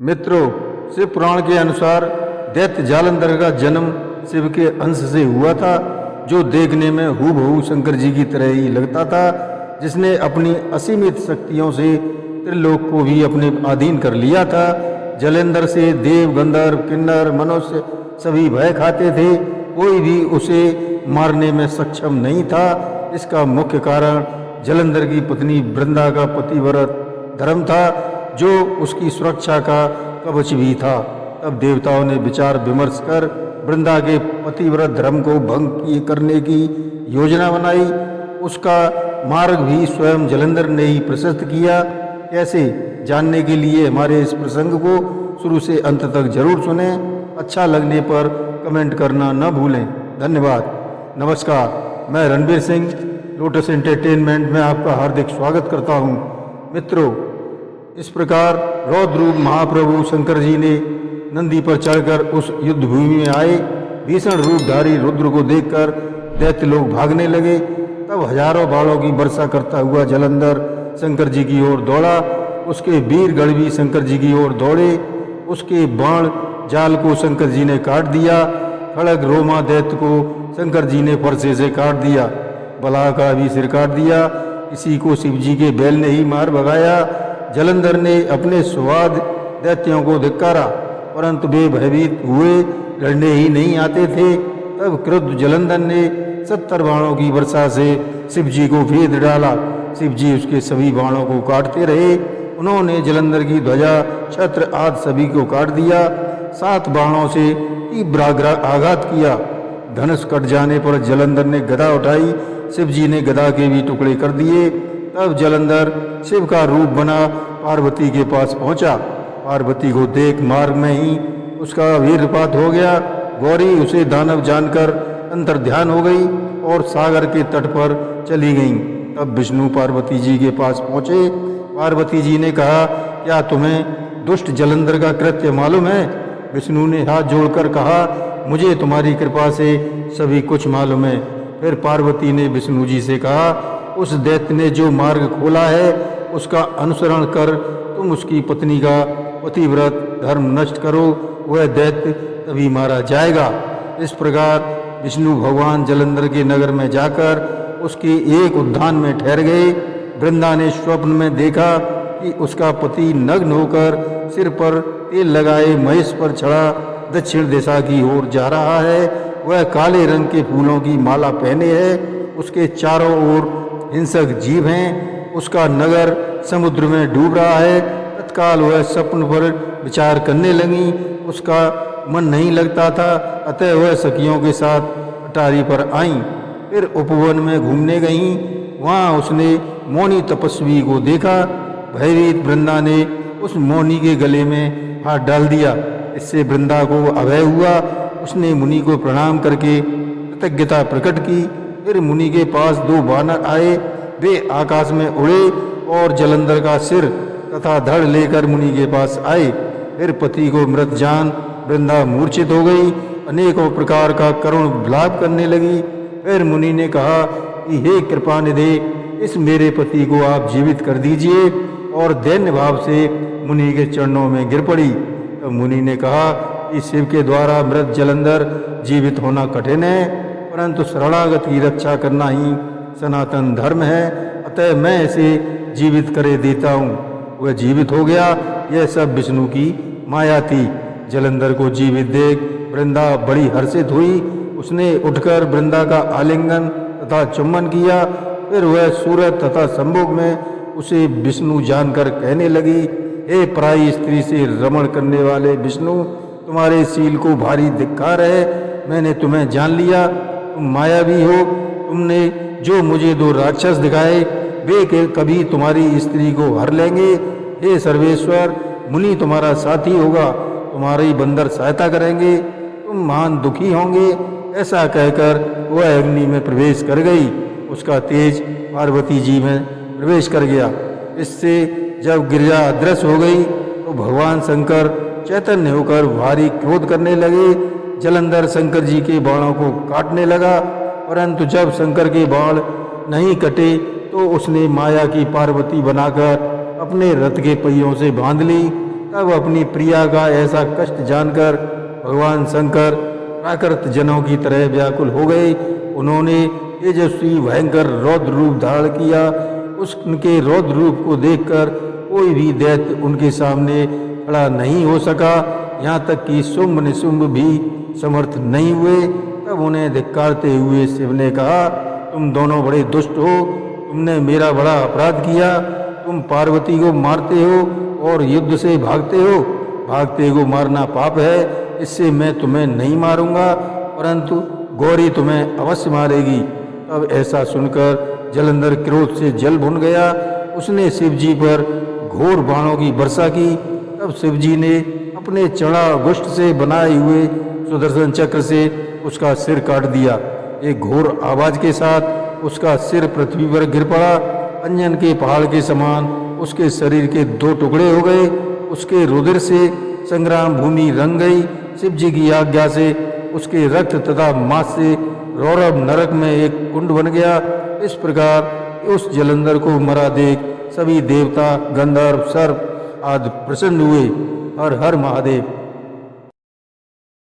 मित्रों, शिव पुराण के अनुसार दैत्य जालंधर का जन्म शिव के अंश से हुआ था, जो देखने में हूबहू शंकर जी की तरह ही लगता था, जिसने अपनी असीमित शक्तियों से त्रिलोक को भी अपने अधीन कर लिया था। जलेंद्र से देव, गंधर्व, किन्नर, मनुष्य सभी भय खाते थे। कोई भी उसे मारने में सक्षम नहीं था। इसका मुख्य कारण जलंधर की पत्नी वृंदा का पतिव्रत धर्म था, जो उसकी सुरक्षा का कवच भी था। तब देवताओं ने विचार विमर्श कर वृंदा के पतिव्रत धर्म को भंग करने की योजना बनाई। उसका मार्ग भी स्वयं जलंधर ने ही प्रशस्त किया। कैसे जानने के लिए हमारे इस प्रसंग को शुरू से अंत तक जरूर सुने। अच्छा लगने पर कमेंट करना न भूलें। धन्यवाद। नमस्कार, मैं रणबीर सिंह लोटस एंटरटेनमेंट में आपका हार्दिक स्वागत करता हूं। मित्रों, इस प्रकार रौद्र रूप महाप्रभु शंकर जी ने नंदी पर चढ़कर उस युद्ध भूमि में आए। भीषण रूपधारी रुद्र को देखकर दैत्य लोग भागने लगे। तब हजारों बाणों की वर्षा करता हुआ जलंधर शंकर जी की ओर दौड़ा। उसके वीर गण भी शंकर जी की ओर दौड़े। उसके बाण जाल को शंकर जी ने काट दिया। खड़ग रोमा दैत्य को शंकर जी ने फरसे से काट दिया। बलाह का भी सिर काट दिया। किसी को शिव जी के बैल ने ही मार भगाया। जलंधर ने अपने स्वाद दैत्यों को धिक्कारा, परंतु वे भयभीत हुए, लड़ने ही नहीं आते थे। तब क्रुद्ध जलंधर ने 70 बाणों की वर्षा से शिव जी को भेद डाला। शिव जी उसके सभी बाणों को काटते रहे। उन्होंने जलंधर की ध्वजा, छत्र आदि सभी को काट दिया। 7 बाणों से तीव्र आघात किया। धनुष कट जाने पर जलंधर ने गदा उठाई। शिव जी ने गदा के भी टुकड़े कर दिए। तब जलंधर शिव का रूप बना पार्वती के पास पहुंचा। पार्वती को देख मार्ग में ही उसका वीरपात हो गया। गौरी उसे दानव जानकर अंतर्ध्यान हो गई और सागर के तट पर चली गईं। तब विष्णु पार्वती जी के पास पहुंचे। पार्वती जी ने कहा, क्या तुम्हें दुष्ट जलंधर का कृत्य मालूम है? विष्णु ने हाथ जोड़कर कहा, मुझे तुम्हारी कृपा से सभी कुछ मालूम है। फिर पार्वती ने विष्णु जी से कहा, उस दैत्य ने जो मार्ग खोला है उसका अनुसरण कर तुम उसकी पत्नी का पतिव्रत धर्म नष्ट करो, वह दैत्य तभी मारा जाएगा। इस प्रकार विष्णु भगवान जलंधर के नगर में जाकर उसके एक उद्यान में ठहर गए। वृंदा ने स्वप्न में देखा कि उसका पति नग्न होकर सिर पर तेल लगाए महेश पर चढ़ा दक्षिण दिशा की ओर जा रहा है। वह काले रंग के फूलों की माला पहने है। उसके चारों ओर हिंसक जीव हैं। उसका नगर समुद्र में डूब रहा है। तत्काल वह स्वप्न पर विचार करने लगी। उसका मन नहीं लगता था, अतः वह सखियों के साथ अटारी पर आईं। फिर उपवन में घूमने गईं। वहाँ उसने मौनी तपस्वी को देखा। भयभीत वृंदा ने उस मौनी के गले में हाथ डाल दिया। इससे वृंदा को अभय हुआ। उसने मुनि को प्रणाम करके कृतज्ञता प्रकट की। फिर मुनि के पास 2 वानर आए। वे आकाश में उड़े और जलंधर का सिर तथा धड़ लेकर मुनि के पास आए। फिर पति को मृत जान वृंदा मूर्छित हो गई। अनेकों प्रकार का करुण विलाप करने लगी। फिर मुनि ने कहा कि हे कृपानिधे, इस मेरे पति को आप जीवित कर दीजिए, और दैन्य भाव से मुनि के चरणों में गिर पड़ी। तब मुनि ने कहा कि शिव के द्वारा मृत जलंधर जीवित होना कठिन है, परंतु शरणागत की रक्षा करना ही सनातन धर्म है, अतः मैं इसे जीवित करे देता हूँ। वह जीवित हो गया। यह सब विष्णु की माया थी। जलंधर को जीवित देख वृंदा बड़ी हर्षित हुई। उसने उठकर वृंदा का आलिंगन तथा चुम्बन किया। फिर वह सूरत तथा संभोग में उसे विष्णु जानकर कहने लगी, हे पराई स्त्री से रमण करने वाले विष्णु, तुम्हारे शील को भारी धिक्कार है। मैंने तुम्हें जान लिया। तुम मायावी हो। तुमने जो मुझे 2 राक्षस दिखाए, वे कभी तुम्हारी स्त्री को हर लेंगे। हे सर्वेश्वर, मुनि तुम्हारा साथी होगा। तुम्हारी बंदर सहायता करेंगे। तुम महान दुखी होंगे। ऐसा कहकर वह अग्नि में प्रवेश कर गई। उसका तेज पार्वती जी में प्रवेश कर गया। इससे जब गिरिजा अदृश्य हो गई तो भगवान शंकर चैतन्य होकर भारी क्रोध करने लगे। जलंधर शंकर जी के बाणों को काटने लगा, परंतु जब शंकर के बाण नहीं कटे तो उसने माया की पार्वती बनाकर अपने रथ के पहियों से बांध ली। तब अपनी प्रिया का ऐसा कष्ट जानकर भगवान शंकर प्राकृत जनों की तरह व्याकुल हो गए। उन्होंने तेजस्वी भयंकर रौद्र रूप धारण किया। उनके रौद्र रूप को देखकर कोई भी दैत्य उनके सामने खड़ा नहीं हो सका। यहाँ तक कि शुंभ निशुंभ भी समर्थ नहीं हुए। तब उन्हें धिक्कारते हुए शिव ने कहा, तुम दोनों बड़े दुष्ट हो, तुमने मेरा बड़ा अपराध किया। तुम पार्वती को मारते हो और युद्ध से भागते हो। भागते को मारना पाप है, इससे मैं तुम्हें नहीं मारूंगा, परंतु गौरी तुम्हें अवश्य मारेगी। तब ऐसा सुनकर जलंधर क्रोध से जल भुन गया। उसने शिवजी पर घोर बाणों की वर्षा की। तब शिवजी ने अपने चढ़ा गुष्ठ से बनाए हुए सुदर्शन चक्र से उसका सिर काट दिया। एक घोर आवाज के साथ उसका सिर पृथ्वी पर गिर पड़ा। अंजन के पहाड़ के समान उसके शरीर के 2 टुकड़े हो गए। उसके रुधिर से संग्राम भूमि रंग गई। शिवजी की आज्ञा से उसके रक्त तथा मांस से रौरव नरक में एक कुंड बन गया। इस प्रकार उस जलंधर को मरा देख सभी देवता, गंधर्व, सर्प आदि प्रसन्न हुए। हर हर महादेव।